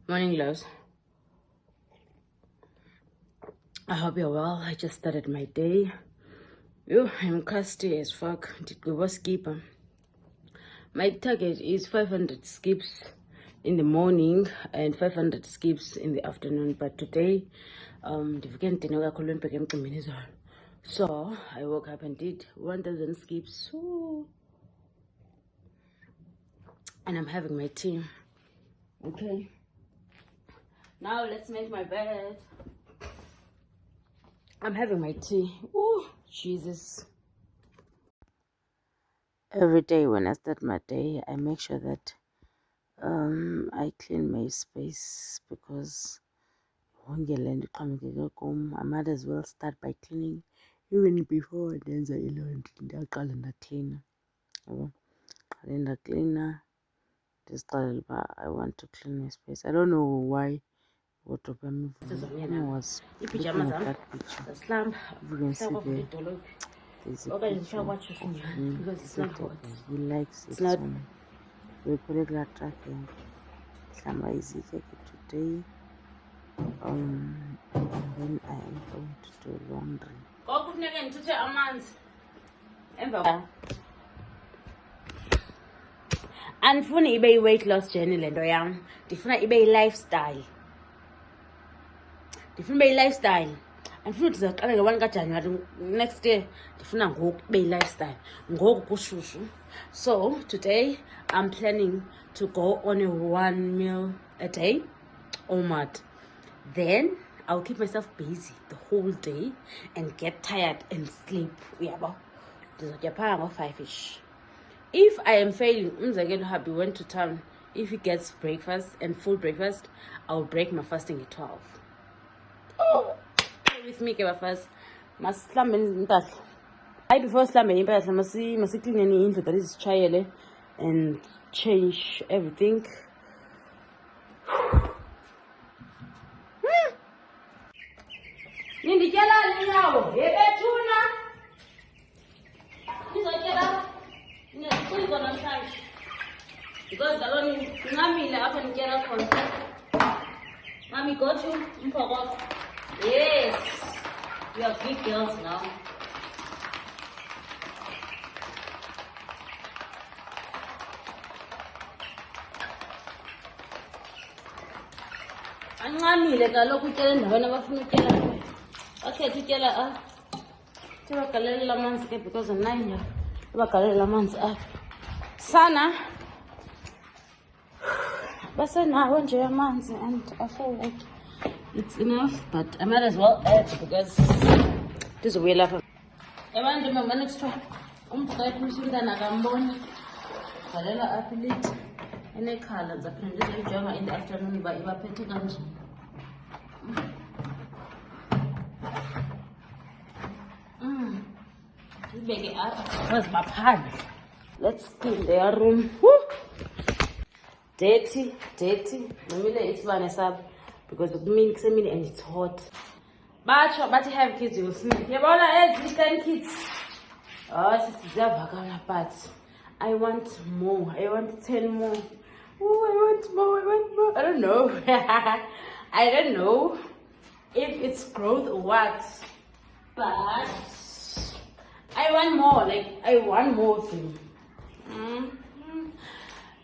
Morning, loves. I hope you're well. I just started my day. I'm crusty as fuck. Did go skip. My target is 500 skips in the morning and 500 skips in the afternoon. But today, so I woke up and did 1,000 skips. Ooh. And I'm having my tea. Okay. Now let's make my bed. I'm having my tea. Oh, Jesus. Every day when I start my day, I make sure that I clean my space because I might as well start by cleaning even before I dance a laundry. Cleaner. Cleaner. I want to clean my space. I don't know why. What was looking at that picture. You can see there's a picture of me seated. He likes it so much. We regular tracking. Slamba is today. And then I am going to do laundry. Andifuni ibe yi-weight loss journey le nto yam. Ndifuna ibe yi-lifestyle. Andifuna ndizawuqala nge-1 kaJanuwari next year. Ndifuna ngoku ibe yi-lifestyle. Ngoku kushushu. So today I'm planning to go on a 1 meal a day or mad. Then I'll keep myself busy the whole day and get tired and sleep. Ndizotya phaa ngo-5ish. If I am failing, Happy went to town. If he gets breakfast and full breakfast, I'll break my fasting at 12. Oh, with me, Keba first. Must slam in that. I before slamming in bed, must clean any info that is trial and change everything. Because the only Ngamila up and get up on Mommy, go to Mpokot. Yes, we are big girls now. Ngamile kaloku utyela endaweni abafuna utyela. Bakhethe utyela sebagalela amanzi ke because I'm bagalela amanzi apha. Sana basenawo nje amanzi and I feel like it's enough, but I might as well add because this is way lapha. Abantu mama next time umfaka umntana akamboni. Galela apha late enekhala zaphinda ndizoyijonga in the afternoon uba ibaphethe kanjani. Ibeke apha because baphandle. Let's clean their room. Woo! Dirty. It's sab because of me and it's hot. But have kids, you will see. You want to 10 kids. But I want more. I want 10 more. Oh, I want more. I don't know. I don't know if it's growth or what. But I want more. I want more thing.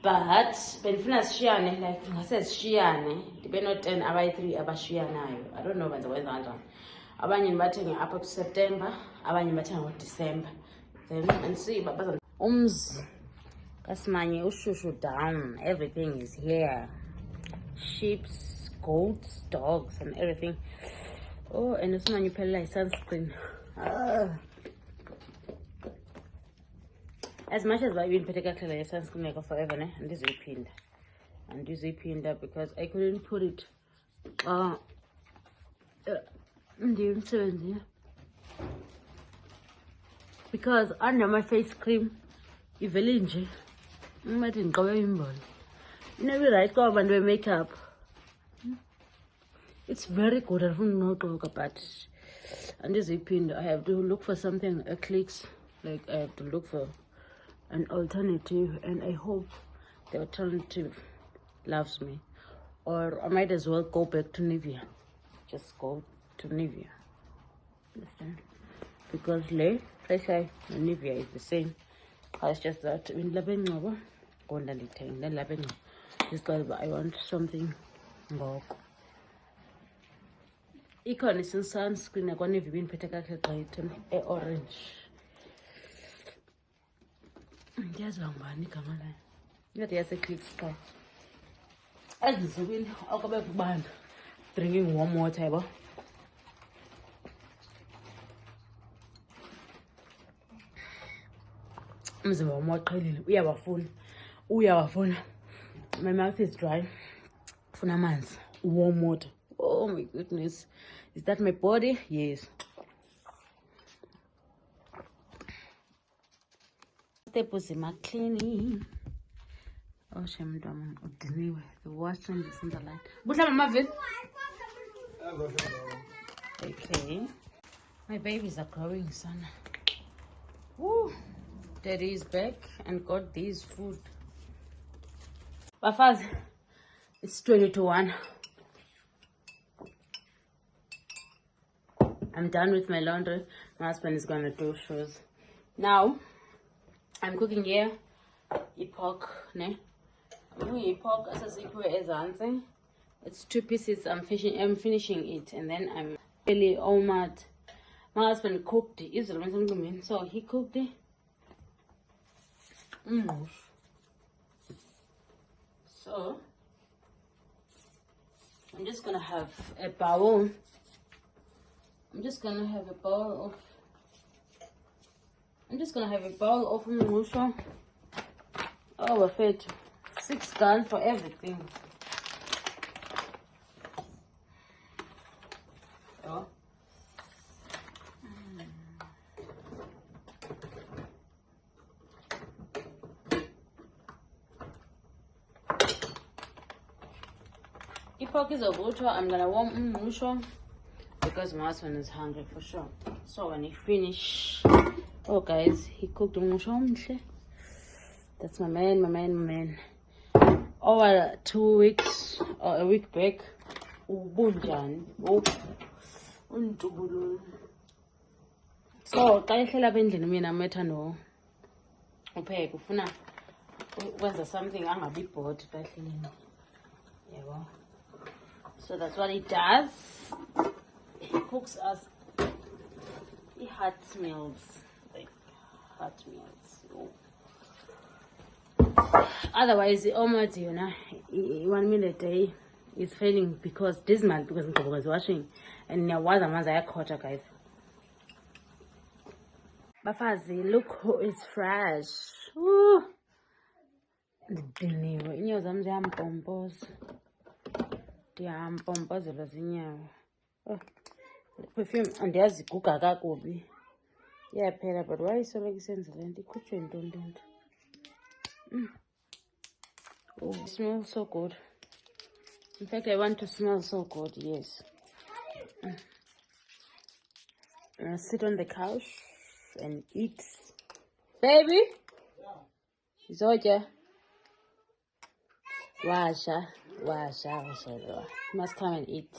But benifuna sishiyane like ngase sishiyane ndibe no 10 abayi3 abashiyanayo. I don't know when the weather kanjani. Abanye nibathenge up to September, abanye nibathenge ngoDecember. Then and see baba umzi kasimanye ushushu down. Everything is here. Sheep, goats, dogs and everything. Oh, and usimanye uphelela sunscreen. As much as I've been particularly sunscreen like forever, and this is a pinda because I couldn't put it because under my face cream ivelinje imagine right go and wear makeup. It's very good. I don't know but and this is a pinda. I have to look for something clicks, like I have to look for an alternative, and I hope the alternative loves me. or I might as well go back to Nivea. Just go to Nivea. Understand? Because le pressure and Nivea is the same. It's just that in Labenga, this guy, I want something ngoko. Ikhona sunscreen yakwaNivea ibiniphethe kakuhle gqithi orange. Ndiyazi ngubani igama layo. Ingathi yaseClicks qha. Ezintsukwini akube kubanda drinking warm water yabo. Umzimba wami waqhelile uyawafuna. My mouth is dry. Funa amanzi, warm water. Oh my goodness. Is that my body? Yes. Step was my cleaning. Oh, shame, anyway, the washroom is in the light. Bushama Marvin. Okay. My babies are growing, son. Woo. Daddy is back and got these food. Bafazi, it's 20 to 1. I'm done with my laundry. My husband is gonna do shoes. Now, I'm cooking here. Ipok, ne? Ipok ezansi. It's 2 pieces. I'm finishing it, and then I'm really almost. My husband cooked it. So he cooked it. So I'm just gonna have a bowl. I'm just gonna have a bowl of musho. Oh, we're fed 6 guns for everything. Oh. Ipok is a water. I'm gonna warm musho because my husband is hungry for sure. So when he finish, oh guys, he cooked musho. That's my man. Over 2 weeks or a week back, so xa ihlala apha endlini mina metha no upheka ufuna ukwenza something angabi bored xa ehleleni, yabo. So that's what he does. He cooks us hot meals, like hot meals. Oh. Otherwise, almost 1 meal a day is failing because this month because I was washing and now was a month I caught guys. Bafazi, look who is fresh. Woo! Ndidiniwe inyawo zam ziyampompoza. Ndiyampompozela zinyawo. Oh, perfume andiyazi iguga kakubi. Iyaphela, but why isoloko isenza le nto? Ikhutshwe yintoni le nto? Oh, it smells so good. In fact, I want to smell so good, yes. I'm gonna sit on the couch and eat. Baby? Zoja. Washa. You must come and eat.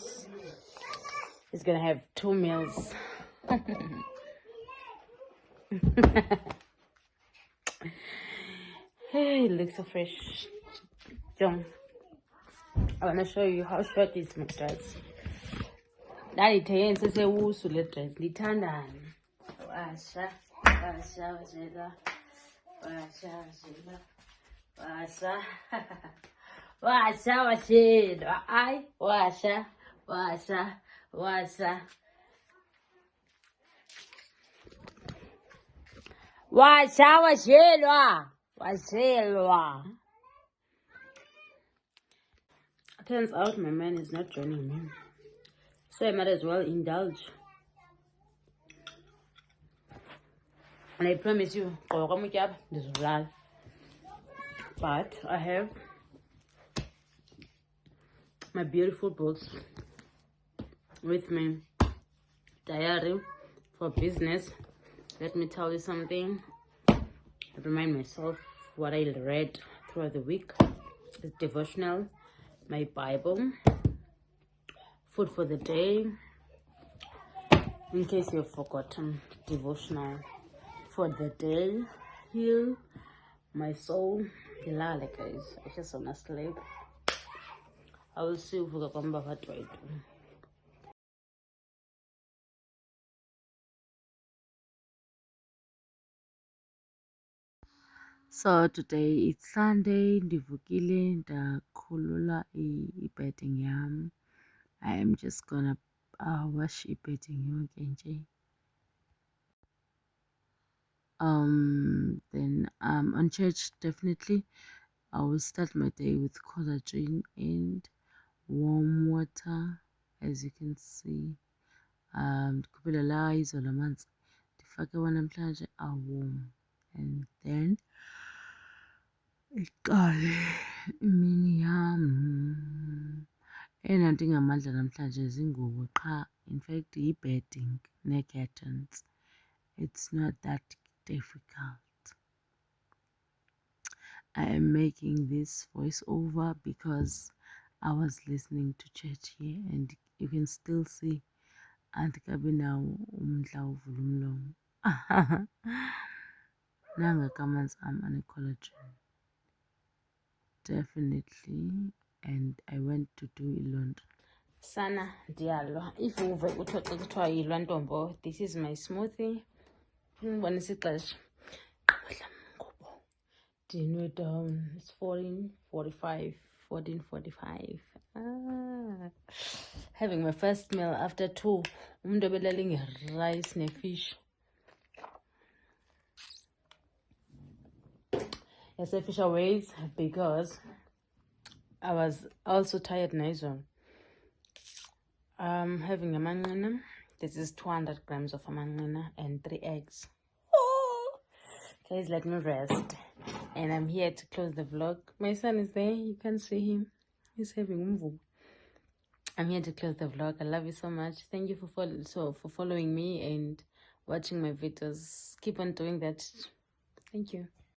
He's gonna have 2 meals. Hey, it looks so fresh. John, I wanna show you how short is my dress. Ndandithenge sesewusu le dress. Ndithandani. Washa. Ay, washa. Washelwa. Turns out my man is not joining me, so I might as well indulge. And I promise you, but I have my beautiful books with me. Diary for business. Let me tell you something. I remind myself what I read throughout the week. It's devotional, my Bible, food for the day, in case you've forgotten, devotional for the day, heal my soul. Dilale, guys. I just wanna sleep. I will see if we can come back at right. So today it's Sunday, ndivukile ndakhulula i-bedding yam. I am just gonna wash i-bedding yonke nje. Then on church, definitely I will start my day with collagen and warm water, as you can see. Ndikhuphela la izolo amanzi ndifake wanamhlanje warm, and then iqale imini yam. Eyona nto ingamandla namhlanje zingubo qha, in fact yi-bedding nee-curtains. It's not that difficult. I am making this voiceover because I was listening to church here, and you can still see andikabi nawo umdla uvula umlomo. Nanga amanzi am ane-collagen. Definitely. And I went to do laundry. Sana ndiyalwa. If uve kuthiwa yilwa ntombo, this is my smoothie. Ndibonisa ixesha. Dinner down. It's 14:45. Having my first meal after 2. Umuntu obelala nge-rice ne-fish. I say fish aways because I was also tired now. Having a manqina. This is 200 grams of manqina and 3 eggs. Oh! Guys, let me rest. And I'm here to close the vlog. My son is there. You can see him. He's having umvubo. I'm here to close the vlog. I love you so much. Thank you for following me and watching my videos. Keep on doing that. Thank you.